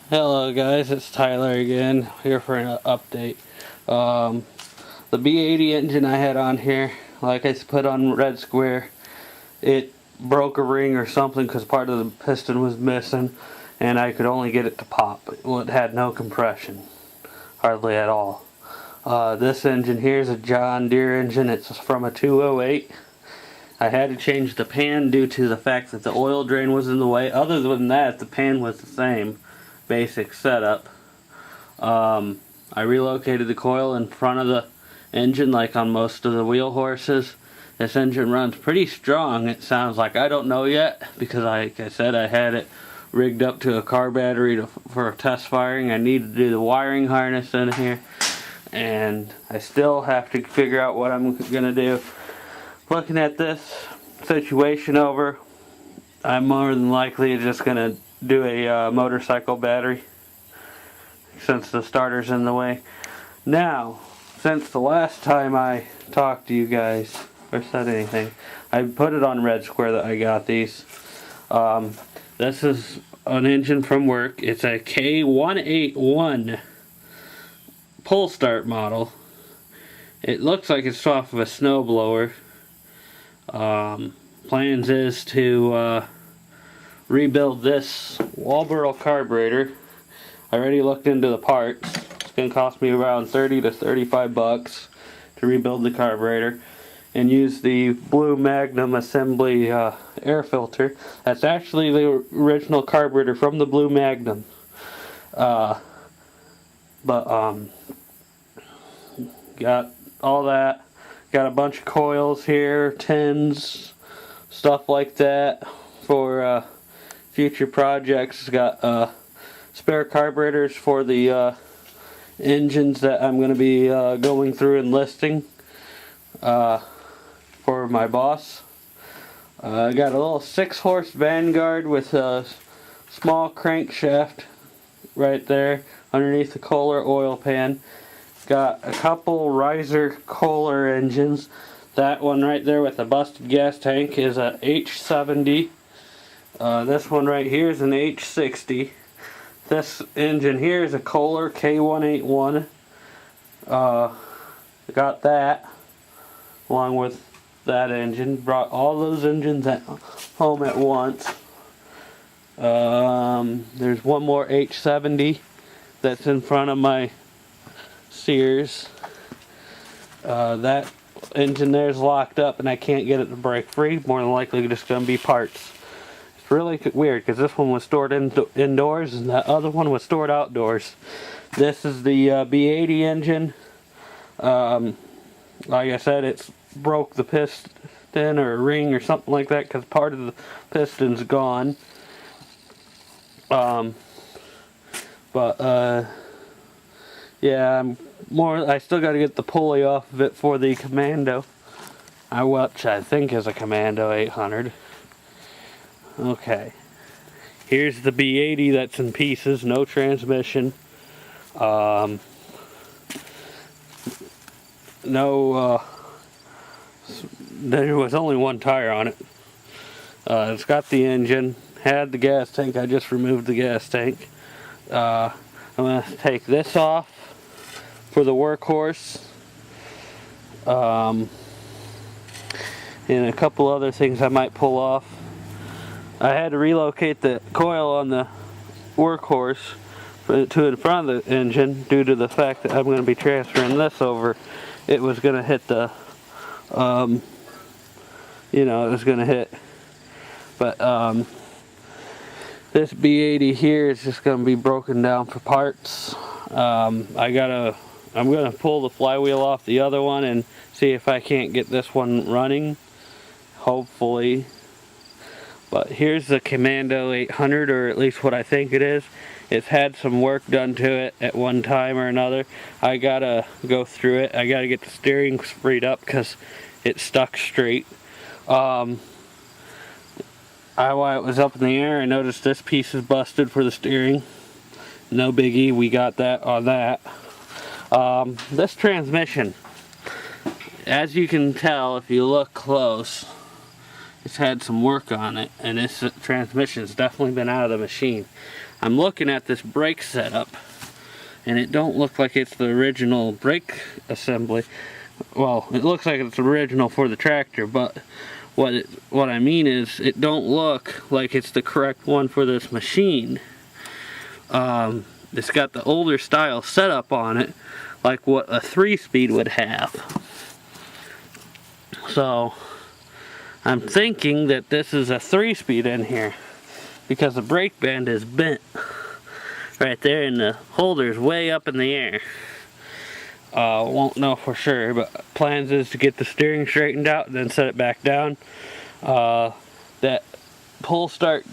Hello guys, it's Tyler again, here for an update. The B80 engine I had on here, like I put on Red Square, it broke a ring or something because part of the piston was missing and I could only get it to pop. Well, it had no compression, hardly at all. This engine here is a John Deere engine. It's from a 208. I had to change the pan due to the fact that the oil drain was in the way. Other than that, the pan was the same. Basic setup. I relocated the coil in front of the engine like on most of the wheel horses. This engine runs pretty strong, it sounds like. I don't know yet because like I said, I had it rigged up to a car battery for test firing. I need to do the wiring harness in here, and I still have to figure out what I'm gonna do. Looking at this situation over, I'm more than likely just gonna do a motorcycle battery since the starter's in the way. Now, since the last time I talked to you guys or said anything, I put it on Red Square that I got these. This is an engine from work. It's a K181 pull start model. It looks like it's off of a snowblower. Plans is to rebuild this Walboro carburetor. I already looked into the parts. It's going to cost me around 30 to 35 bucks to rebuild the carburetor, and use the Blue Magnum assembly air filter. That's actually the original carburetor from the Blue Magnum. Got all that. Got a bunch of coils here, tins, stuff like that for future projects. Got spare carburetors for the engines that I'm going to be going through and listing for my boss. I got a little 6-horse Vanguard with a small crankshaft right there underneath the Kohler oil pan. Got a couple riser Kohler engines. That one right there with a busted gas tank is a H70. This one right here is an H60. This engine here is a Kohler K181. Got that along with that engine. Brought all those engines at home at once. There's one more H70 that's in front of my Sears. That engine there is locked up and I can't get it to break free. More than likely just going to be parts. It's really weird because this one was stored indoors and that other one was stored outdoors. This is the B80 engine. Like I said, it's broke the piston or a ring or something like that because part of the piston's gone. Yeah, I still got to get the pulley off of it for the Commando, which I think is a Commando 800. Okay, here's the B80 that's in pieces, no transmission. There was only one tire on it. It's got the engine, had the gas tank. I just removed the gas tank. I'm going to take this off for the workhorse. And a couple other things I might pull off. I had to relocate the coil on the workhorse to in front of the engine due to the fact that I'm going to be transferring this over. It was going to hit the, it was going to hit. But this B80 here is just going to be broken down for parts. I'm going to pull the flywheel off the other one and see if I can't get this one running. Hopefully. But here's the Commando 800, or at least what I think it is. It's had some work done to it at one time or another. I gotta go through it. I gotta get the steering freed up because it's stuck straight. While it was up in the air, I noticed this piece is busted for the steering. No biggie, we got that on that. This transmission, as you can tell if you look close, it's had some work on it, and this transmission's definitely been out of the machine. I'm looking at this brake setup, and it don't look like it's the original brake assembly. Well, it looks like it's original for the tractor, but what I mean is it don't look like it's the correct one for this machine. It's got the older style setup on it, like what a 3-speed would have. So I'm thinking that this is a 3-speed in here, because the brake band is bent right there and the holder's way up in the air. Won't know for sure, but plans is to get the steering straightened out and then set it back down. That pull start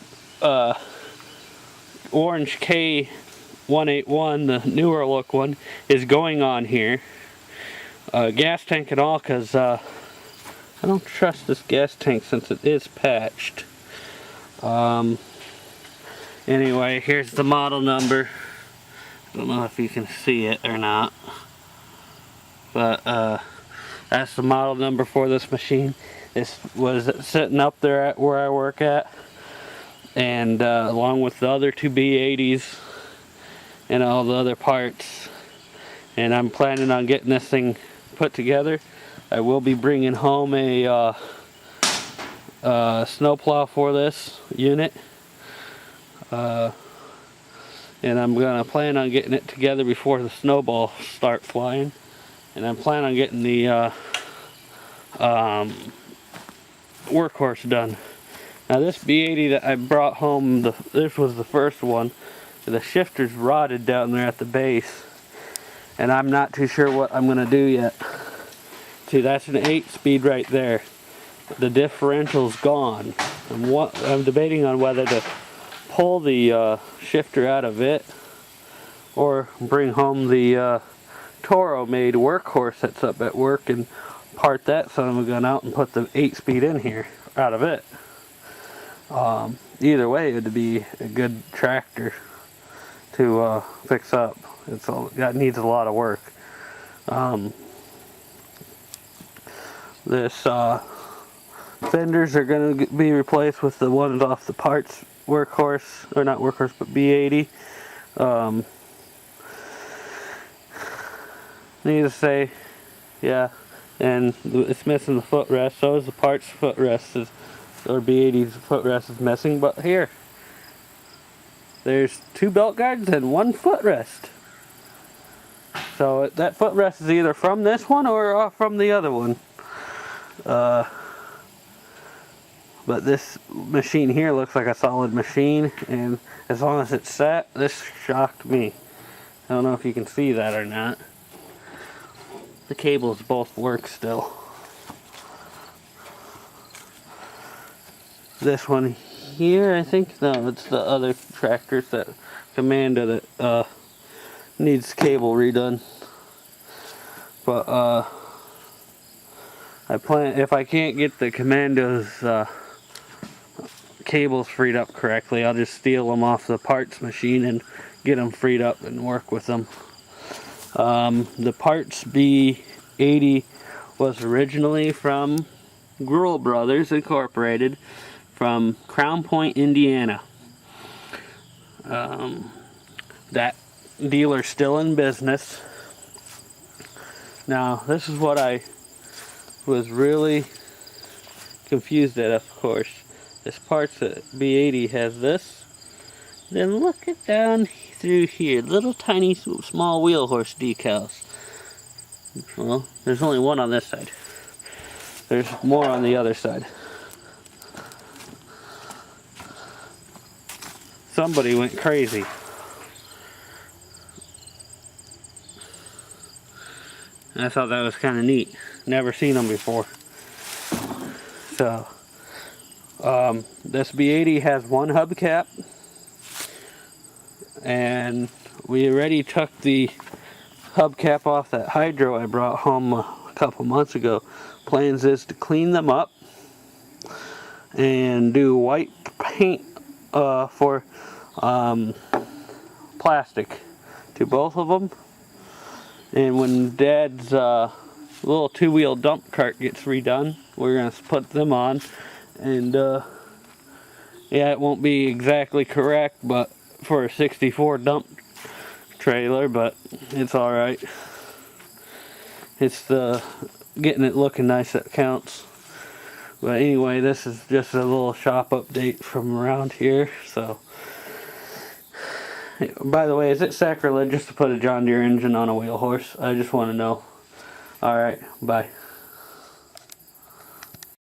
orange K181, the newer look one, is going on here. Gas tank and all, because I don't trust this gas tank since it is patched. Anyway, here's the model number. I don't know if you can see it or not, but that's the model number for this machine. This was sitting up there at where I work at, and along with the other two B80s and all the other parts, and I'm planning on getting this thing put together. I will be bringing home a snowplow for this unit, and I'm gonna plan on getting it together before the snowballs start flying. And I'm planning on getting the workhorse done. Now this B80 that I brought home, this was the first one. The shifter's rotted down there at the base, and I'm not too sure what I'm gonna do yet. See, that's an 8-speed right there. The differential's gone. I'm debating on whether to pull the shifter out of it or bring home the Toro made workhorse that's up at work and part that son of a gun out and put the 8-speed in here out of it. Either way, it would be a good tractor to fix up. It needs a lot of work. This fenders are going to be replaced with the ones off the parts workhorse, or not workhorse, but B80. Needless to say, yeah, and it's missing the footrest. So is the parts footrest, or B80's footrest is missing. But here, there's 2 belt guards and 1 footrest. So that footrest is either from this one or from the other one. But this machine here looks like a solid machine, and as long as it's set, this shocked me. I don't know if you can see that or not. The cables both work still. This one here, I think, no, it's the other tractors, that Commando that needs cable redone. But I plan, if I can't get the Commando's cables freed up correctly, I'll just steal them off the parts machine and get them freed up and work with them. The parts B80 was originally from Gruhl Brothers Incorporated from Crown Point, Indiana. That dealer's still in business. Now, this is what I was really confused at, of course. This parts that B80 has this. Then look it down through here, little tiny small wheel horse decals. Well, there's only one on this side. There's more on the other side. Somebody went crazy. I thought that was kind of neat. Never seen them before. So, this B80 has 1 hubcap. And we already took the hubcap off that Hydro I brought home a couple months ago. Plans is to clean them up and do white paint for plastic to both of them. And when Dad's little 2-wheel dump cart gets redone, we're going to put them on. And yeah, it won't be exactly correct, but for a 64 dump trailer, but it's alright. It's the getting it looking nice that counts. But anyway, this is just a little shop update from around here. So, by the way, is it sacrilegious to put a John Deere engine on a wheel horse? I just want to know. Alright, bye.